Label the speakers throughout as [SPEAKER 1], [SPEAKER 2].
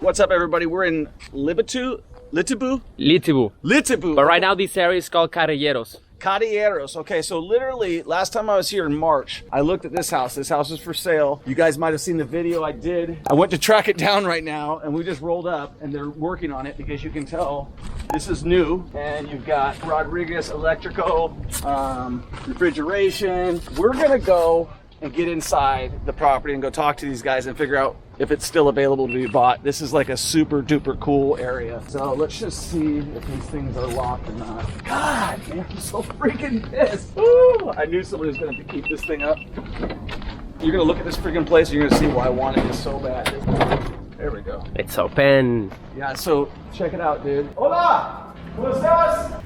[SPEAKER 1] What's up, everybody? We're in Litibu.
[SPEAKER 2] But right now this area is called Caballeros.
[SPEAKER 1] Caballeros. Okay, so literally last time I was here in March, I looked at this house. This house is for sale. You guys might have seen the video I did. I went to track it down right now, and we just rolled up, and they're working on it because you can tell this is new. And you've got Rodriguez Electrical, refrigeration. We're gonna go and get inside the property and go talk to these guys and figure out if it's still available to be bought. This is like a super duper cool area. So let's just see if these things are locked or not. God, man, I'm so freaking pissed. Woo! I knew somebody was gonna keep this thing up. You're gonna look at this freaking place and you're gonna see why I wanted this so bad. There we go.
[SPEAKER 2] It's open.
[SPEAKER 1] Yeah, so check it out, dude. Hola! ¿Cómo estás?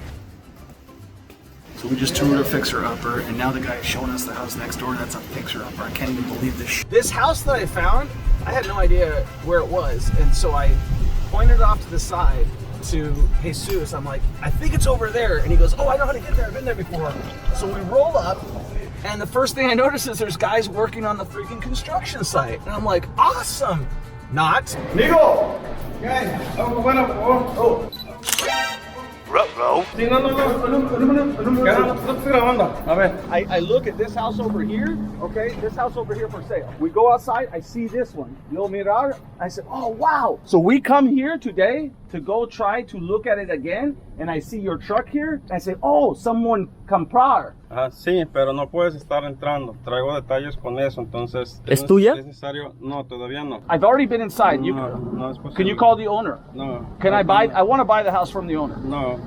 [SPEAKER 1] So we just toured a fixer-upper, and now the guy is showing us the house next door. That's a fixer-upper. I can't even believe this shit. This house that I found, I had no idea where it was, and so I pointed off to the side to Jesus. I'm like, I think it's over there, and he goes, oh, I know how to get there. I've been there before. So we roll up, and the first thing I notice is there's guys working on the freaking construction site, and I'm like, awesome. Not. Nico!
[SPEAKER 3] Guys, oh.
[SPEAKER 1] Bro.
[SPEAKER 3] Sí, no.
[SPEAKER 1] I look at this house over here, okay? This house over here for sale. We go outside, I see this one. Yo mirar, I said, oh, wow. So we come here today to go try to look at it again, and I see your truck here. I say, oh, someone comprar.
[SPEAKER 3] Sí, pero no puedes estar entrando. Traigo detalles con eso, entonces.
[SPEAKER 2] ¿Es tuya?
[SPEAKER 3] Es necesario. No, todavía no.
[SPEAKER 1] I've already been inside.
[SPEAKER 3] No es posible.
[SPEAKER 1] Can you call the owner?
[SPEAKER 3] No.
[SPEAKER 1] Can I buy? I want to buy the house from the owner.
[SPEAKER 3] No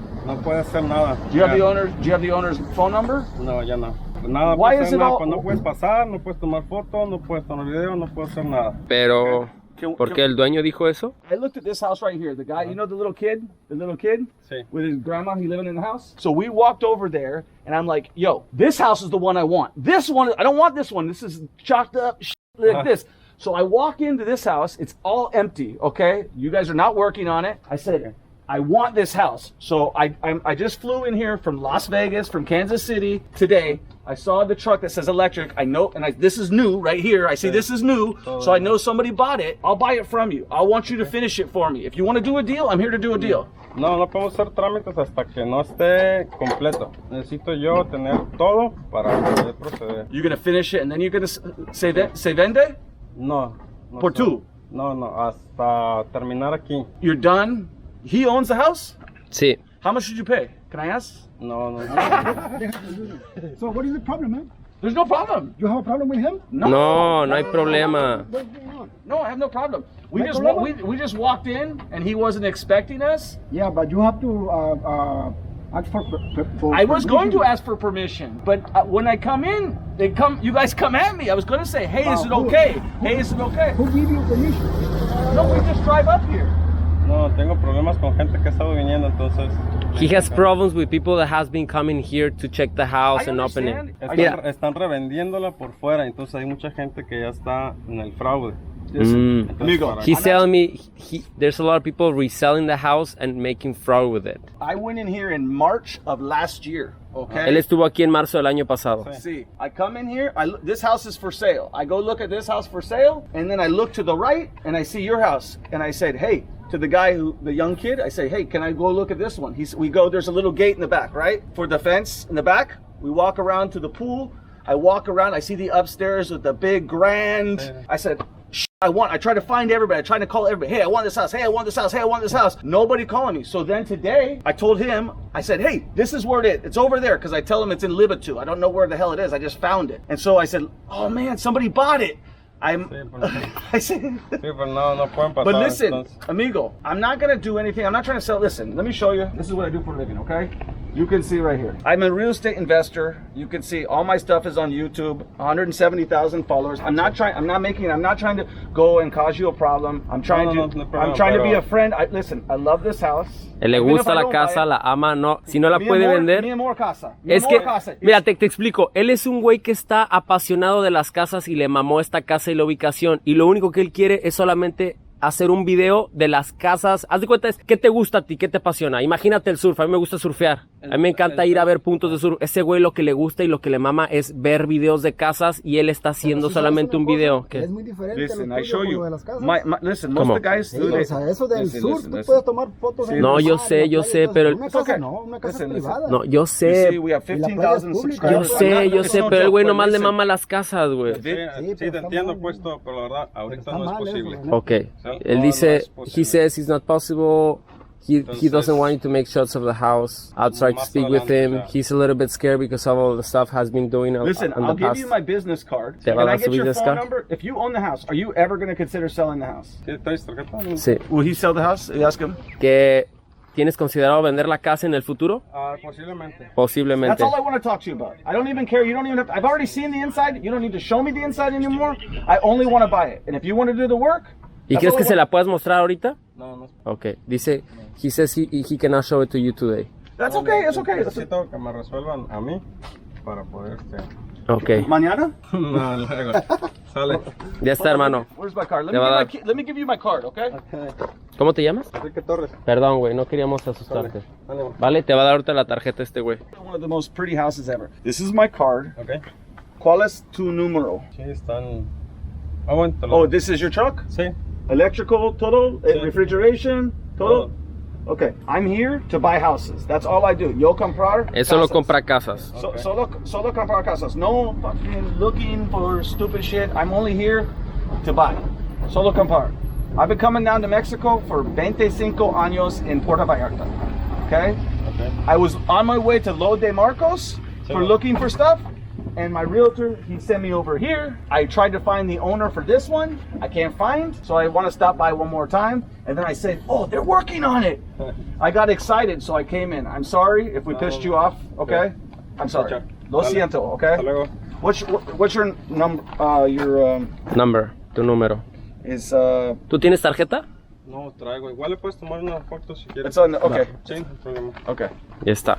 [SPEAKER 3] puede hacer nada.
[SPEAKER 1] Do you have the owner? Do you have the owner's phone number?
[SPEAKER 3] No, ya no. Nada.
[SPEAKER 1] Why
[SPEAKER 3] puedes
[SPEAKER 1] is
[SPEAKER 3] hacer
[SPEAKER 1] it
[SPEAKER 3] nada.
[SPEAKER 1] all?
[SPEAKER 3] Pues no puedes pasar, no puedes tomar foto, no puedes tomar video, no puedes hacer nada.
[SPEAKER 2] Pero, ¿por qué el dueño dijo eso?
[SPEAKER 1] I looked at this house right here. The guy, you know the little kid?
[SPEAKER 3] Sí.
[SPEAKER 1] With his grandma, he living in the house. So we walked over there, and I'm like, yo, this house is the one I want. This one, I don't want this one. This is chalked up like this. So I walk into this house. It's all empty, okay? You guys are not working on it. I said, I want this house. So I just flew in here from Las Vegas, from Kansas City today. I saw the truck that says electric. I know, and this is new right here. I see this is new, so I know somebody bought it. I'll buy it from you. I want you to finish it for me. If you want to do a deal, I'm here to do a deal.
[SPEAKER 3] No podemos hacer trámites hasta que no esté completo. Necesito yo tener todo para poder proceder.
[SPEAKER 1] You're gonna finish it, and then you're gonna se vende?
[SPEAKER 3] No.
[SPEAKER 1] Por tú?
[SPEAKER 3] No, hasta terminar aquí.
[SPEAKER 1] You're done? He owns the house?
[SPEAKER 2] Sí.
[SPEAKER 1] How much did you pay? Can I ask?
[SPEAKER 3] No.
[SPEAKER 4] So what is the problem, man?
[SPEAKER 1] There's no problem.
[SPEAKER 4] You have a problem with him?
[SPEAKER 2] No hay problema.
[SPEAKER 4] What's going on?
[SPEAKER 1] No, I have no problem. We
[SPEAKER 4] No
[SPEAKER 1] just
[SPEAKER 4] problem?
[SPEAKER 1] we just walked in, and he wasn't expecting us.
[SPEAKER 4] Yeah, but you have to ask for
[SPEAKER 1] I was going to
[SPEAKER 4] permission.
[SPEAKER 1] ask for permission, but when I come in, you guys come at me. I was going to say, hey, is it
[SPEAKER 4] Who?
[SPEAKER 1] okay? Hey, is it okay?
[SPEAKER 4] Who gave you permission?
[SPEAKER 1] No, we just drive up here.
[SPEAKER 3] No, tengo problemas con gente que ha estado viniendo, entonces.
[SPEAKER 2] He has problems with people that has been coming here to check the house
[SPEAKER 1] I
[SPEAKER 2] and open it.
[SPEAKER 1] understand.
[SPEAKER 3] Están revendiéndola por fuera, entonces hay mucha gente que ya está en el fraude.
[SPEAKER 1] Amigo,
[SPEAKER 2] He's telling me there's a lot of people reselling the house and making fraud with it.
[SPEAKER 1] I went in here in March of last year. Okay.
[SPEAKER 2] Él estuvo aquí en marzo del año pasado.
[SPEAKER 1] See, I come in here, this house is for sale. I go look at this house for sale, and then I look to the right, and I see your house. And I said, hey, to the guy the young kid, I say, hey, can I go look at this one? We go, there's a little gate in the back, right? For the fence in the back. We walk around to the pool. I walk around, I see the upstairs with the big grand. I said, I try to find everybody. I try to call everybody. Hey, I want this house. Hey, I want this house. Hey, I want this house. Nobody calling me. So then today, I told him, I said, hey, this is where it is. It's over there, because I tell him it's in Libitu. I don't know where the hell it is. I just found it. And so I said, oh man, somebody bought it. I said,
[SPEAKER 3] no pueden pasar,
[SPEAKER 1] but listen,
[SPEAKER 3] entonces.
[SPEAKER 1] amigo, I'm not gonna do anything. I'm not trying to sell. Listen, let me show you. This is what I do for a living, okay? You can see right here. I'm a real estate investor. You can see all my stuff is on YouTube. 170,000 followers. I'm not trying to go and cause you a problem. I'm trying to be a friend. Listen, I love this house.
[SPEAKER 2] Le gusta la casa, la ama, no. Si no la puede vender. Es que, mira, te explico. Él es un güey que está apasionado de las casas y le mamó esta casa y la ubicación. Y lo único que él quiere es solamente hacer un video de las casas. Haz de cuenta, ¿qué te gusta a ti? ¿Qué te apasiona? Imagínate el surf. A mí me gusta surfear. A mí me encanta ir a ver puntos de surf. Ese güey lo que le gusta y lo que le mama es ver videos de casas y él está haciendo solamente un video.
[SPEAKER 4] Es muy diferente.
[SPEAKER 1] Listen, I
[SPEAKER 4] lo
[SPEAKER 1] show
[SPEAKER 4] tuyo
[SPEAKER 1] you.
[SPEAKER 4] con lo de las casas.
[SPEAKER 1] Listen, most of the guys do
[SPEAKER 4] O sea, eso del
[SPEAKER 1] listen,
[SPEAKER 4] surf,
[SPEAKER 1] listen,
[SPEAKER 4] tú
[SPEAKER 1] listen.
[SPEAKER 4] puedes tomar fotos. en
[SPEAKER 2] No,
[SPEAKER 4] el
[SPEAKER 2] yo
[SPEAKER 4] mar,
[SPEAKER 2] sé,
[SPEAKER 4] en la
[SPEAKER 2] yo
[SPEAKER 4] playa,
[SPEAKER 2] sé,
[SPEAKER 4] entonces,
[SPEAKER 2] pero-
[SPEAKER 4] Una casa
[SPEAKER 1] Okay.
[SPEAKER 4] no, una casa
[SPEAKER 1] Listen, listen.
[SPEAKER 4] privada.
[SPEAKER 2] No, yo
[SPEAKER 1] You see,
[SPEAKER 2] sé.
[SPEAKER 1] we have
[SPEAKER 4] Y la playa es
[SPEAKER 1] 15,000
[SPEAKER 4] pública.
[SPEAKER 2] Yo
[SPEAKER 1] subscribers.
[SPEAKER 2] sé, pero el güey nomás le mama las casas, güey.
[SPEAKER 3] Sí,
[SPEAKER 4] pero
[SPEAKER 3] te
[SPEAKER 4] está
[SPEAKER 3] entiendo,
[SPEAKER 4] mal.
[SPEAKER 3] pues, pero la verdad, ahorita
[SPEAKER 4] Está
[SPEAKER 3] no es
[SPEAKER 4] mal eso,
[SPEAKER 3] posible.
[SPEAKER 4] ¿no?
[SPEAKER 2] Ok.
[SPEAKER 3] No,
[SPEAKER 2] Él
[SPEAKER 3] no
[SPEAKER 2] dice,
[SPEAKER 3] es posible.
[SPEAKER 2] he says it's not possible. He
[SPEAKER 3] Entonces,
[SPEAKER 2] doesn't want you to make shots of the house. I'll try to
[SPEAKER 3] más
[SPEAKER 2] speak with him.
[SPEAKER 3] adelante,
[SPEAKER 2] He's a little bit scared because of all the stuff has been doing
[SPEAKER 1] Listen,
[SPEAKER 2] in
[SPEAKER 1] I'll
[SPEAKER 2] the
[SPEAKER 1] give
[SPEAKER 2] past.
[SPEAKER 1] you my business card.
[SPEAKER 2] Te va a
[SPEAKER 1] Can I
[SPEAKER 2] dar
[SPEAKER 1] get
[SPEAKER 2] su
[SPEAKER 1] your
[SPEAKER 2] business
[SPEAKER 1] phone
[SPEAKER 2] card?
[SPEAKER 1] number? If you own the house, are you ever going to consider selling the house?
[SPEAKER 3] ¿Sí traes tarjeta?
[SPEAKER 2] Sí.
[SPEAKER 1] Will he sell the house? Ask him.
[SPEAKER 2] ¿Que tienes considerado vender la casa en el futuro?
[SPEAKER 3] Posiblemente.
[SPEAKER 2] Posiblemente.
[SPEAKER 1] That's all I want to talk to you about. I don't even care. You don't even have to, I've already seen the inside. You don't need to show me the inside anymore. I only want to buy it. And if you want to do the work,
[SPEAKER 2] ¿Y
[SPEAKER 1] that's
[SPEAKER 2] crees
[SPEAKER 1] all
[SPEAKER 2] que
[SPEAKER 1] I
[SPEAKER 2] se la
[SPEAKER 1] want.
[SPEAKER 2] puedas mostrar ahorita?
[SPEAKER 3] No.
[SPEAKER 2] Ok. Dice, he says he cannot show it to you today.
[SPEAKER 1] That's okay. It's okay.
[SPEAKER 3] Necesito que me resuelvan a mí para poder
[SPEAKER 2] Ok.
[SPEAKER 1] Mañana?
[SPEAKER 3] No, luego. Sale.
[SPEAKER 2] Ya está, hermano.
[SPEAKER 1] Where's my card?
[SPEAKER 2] Te va a dar.
[SPEAKER 1] Let me give you my card, okay?
[SPEAKER 2] ¿Cómo te llamas?
[SPEAKER 3] Enrique Torres.
[SPEAKER 2] Perdón, güey. No queríamos asustarte.
[SPEAKER 3] Ánimo.
[SPEAKER 2] Vale, te va a dar ahorita la tarjeta este güey.
[SPEAKER 1] One of the most pretty houses ever. This is my card.
[SPEAKER 3] Ok.
[SPEAKER 1] ¿Cuál es tu número?
[SPEAKER 3] Sí, están. Ah, bueno, te lo-
[SPEAKER 1] Oh, this is your truck?
[SPEAKER 3] Sí.
[SPEAKER 1] Electrical, todo?
[SPEAKER 3] Sí.
[SPEAKER 1] Refrigeration, todo? Okay, I'm here to buy houses. That's all I do. Yo comprar
[SPEAKER 2] Él solo
[SPEAKER 1] casas.
[SPEAKER 2] compra casas.
[SPEAKER 3] Okay.
[SPEAKER 1] Solo comprar casas. No fucking looking for stupid shit. I'm only here to buy. Solo comprar. I've been coming down to Mexico for 25 años in Puerto Vallarta. Okay?
[SPEAKER 3] Okay.
[SPEAKER 1] I was on my way to Lo de Marcos for
[SPEAKER 3] Sí.
[SPEAKER 1] looking for stuff, and my realtor, he sent me over here. I tried to find the owner for this one. I can't find, so I want to stop by one more time. And then I said, oh, they're working on it. I got excited, so I came in. I'm sorry if we pissed you off, okay? I'm sorry.
[SPEAKER 3] Chao.
[SPEAKER 1] Lo
[SPEAKER 3] Dale.
[SPEAKER 1] siento, okay?
[SPEAKER 3] Hasta luego.
[SPEAKER 1] What's your number?
[SPEAKER 2] Number, tu número.
[SPEAKER 1] Is
[SPEAKER 2] ¿Tú tienes tarjeta?
[SPEAKER 3] No traigo. Igual le puedes tomar una foto si quieres.
[SPEAKER 1] it's on. Okay,
[SPEAKER 3] Sí, no hay problema.
[SPEAKER 1] okay.
[SPEAKER 2] Ya está.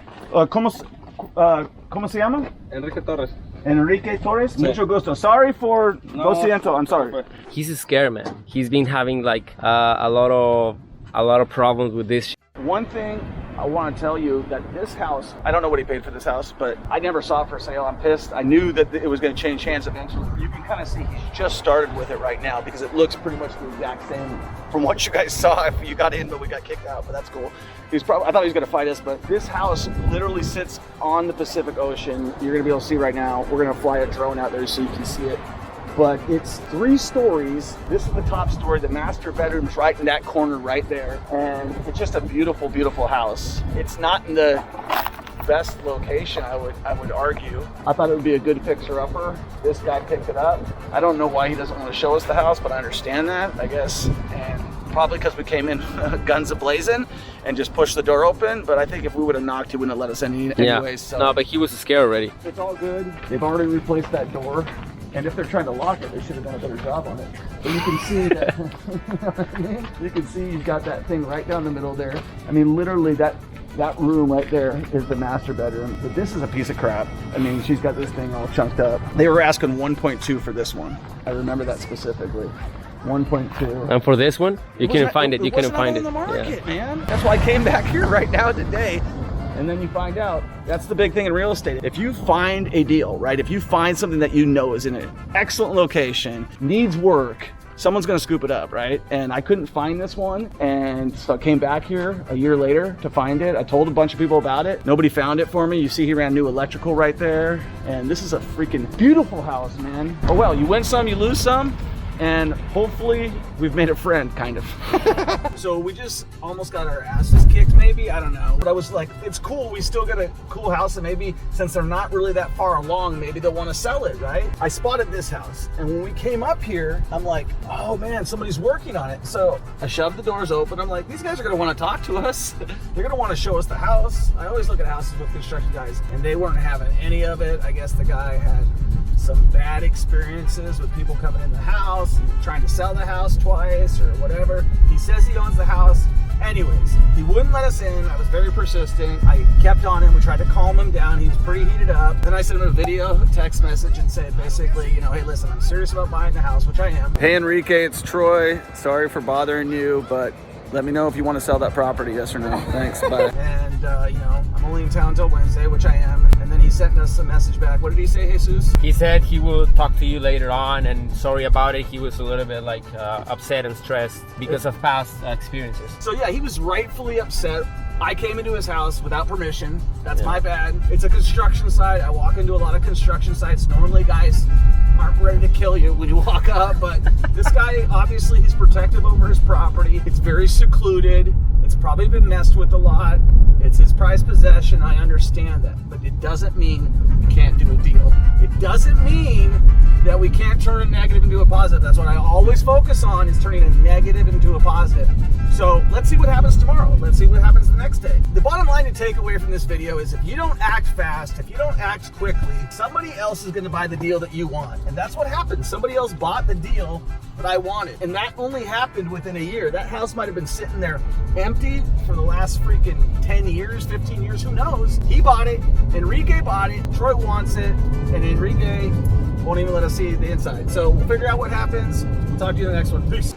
[SPEAKER 1] ¿Cómo se llama?
[SPEAKER 3] Enrique Torres.
[SPEAKER 1] Enrique Torres.
[SPEAKER 3] Sí.
[SPEAKER 1] Mucho gusto. Sorry for
[SPEAKER 3] No,
[SPEAKER 1] lo siento. I'm sorry.
[SPEAKER 2] He's scared, man. He's been having like a lot of problems with this.
[SPEAKER 1] One thing I want to tell you that this house, I don't know what he paid for this house, but I never saw it for sale. I'm pissed. I knew that it was going to change hands eventually. You can kind of see he's just started with it right now because it looks pretty much the exact same from what you guys saw if you got in, but we got kicked out, but that's cool. I thought he was going to fight us, but this house literally sits on the Pacific Ocean. You're going to be able to see right now. We're going to fly a drone out there so you can see it. But it's 3 stories. This is the top story. The master bedroom's right in that corner right there. And it's just a beautiful, beautiful house. It's not in the best location, I would argue. I thought it would be a good fixer-upper. This guy picked it up. I don't know why he doesn't want to show us the house, but I understand that, I guess. And probably because we came in guns a-blazing and just pushed the door open. But I think if we would have knocked, he wouldn't have let us in anyways. So
[SPEAKER 2] No, but he was scared already.
[SPEAKER 1] it's all good. They've already replaced that door. And if they're trying to lock it, they should have done a better job on it. But you can see that, you know what I mean? You can see you've got that thing right down the middle there. I mean, literally that room right there is the master bedroom. But this is a piece of crap. I mean, she's got this thing all chunked up. They were asking 1.2 for this one. I remember that specifically. 1.2.
[SPEAKER 2] And for this one, you couldn't find it. You couldn't
[SPEAKER 1] wasn't
[SPEAKER 2] find
[SPEAKER 1] on
[SPEAKER 2] it.
[SPEAKER 1] the market,
[SPEAKER 2] Yeah.
[SPEAKER 1] man. That's why I came back here right now today. And then you find out, that's the big thing in real estate. If you find a deal, right? If you find something that you know is in an excellent location, needs work, someone's gonna scoop it up, right? And I couldn't find this one, and so I came back here a year later to find it. I told a bunch of people about it. Nobody found it for me. You see he ran new electrical right there. And this is a freaking beautiful house, man. Oh well, you win some, you lose some. and hopefully we've made a friend, kind of. So we just almost got our asses kicked, maybe, I don't know. But I was like, it's cool, we still got a cool house, and maybe since they're not really that far along, maybe they'll want to sell it, right? I spotted this house, and when we came up here, I'm like, oh man, somebody's working on it. So I shoved the doors open. I'm like, these guys are gonna want to talk to us. They're gonna want to show us the house. I always look at houses with construction guys, and they weren't having any of it. I guess the guy had some bad experiences with people coming in the house, trying to sell the house twice or whatever. He says he owns the house. Anyways, he wouldn't let us in. I was very persistent. I kept on him. We tried to calm him down. He was pretty heated up. Then I sent him a video, text message, and said basically, you know, hey, listen, I'm serious about buying the house, which I am. Hey, Enrique, it's Troy. Sorry for bothering you, but let me know if you want to sell that property, yes or no. Thanks, bye. And, you know, I'm only in town until Wednesday, which I am. And then he sent us a message back. What did he say, Jesus?
[SPEAKER 2] He said he will talk to you later on, and sorry about it. He was a little bit like upset and stressed because of past experiences.
[SPEAKER 1] So yeah, he was rightfully upset. I came into his house without permission. That's my bad. It's a construction site. I walk into a lot of construction sites. Normally guys aren't ready to kill you when you walk up, but this guy, obviously he's protective over his property. It's very secluded. It's probably been messed with a lot. It's his prized possession. I understand that, but it doesn't mean we can't do a deal. It doesn't mean that we can't turn a negative into a positive. That's what I always focus on, is turning a negative into a positive. So let's see what happens tomorrow. Let's see what happens the next day. The bottom line to take away from this video is, if you don't act fast, if you don't act quickly, somebody else is going to buy the deal that you want. And that's what happened. Somebody else bought the deal that I wanted. And that only happened within a year. That house might have been sitting there empty for the last freaking 10 years, 15 years, who knows? He bought it, Enrique bought it, Troy wants it, and Enrique won't even let us see the inside. So we'll figure out what happens. We'll talk to you in the next one. Peace.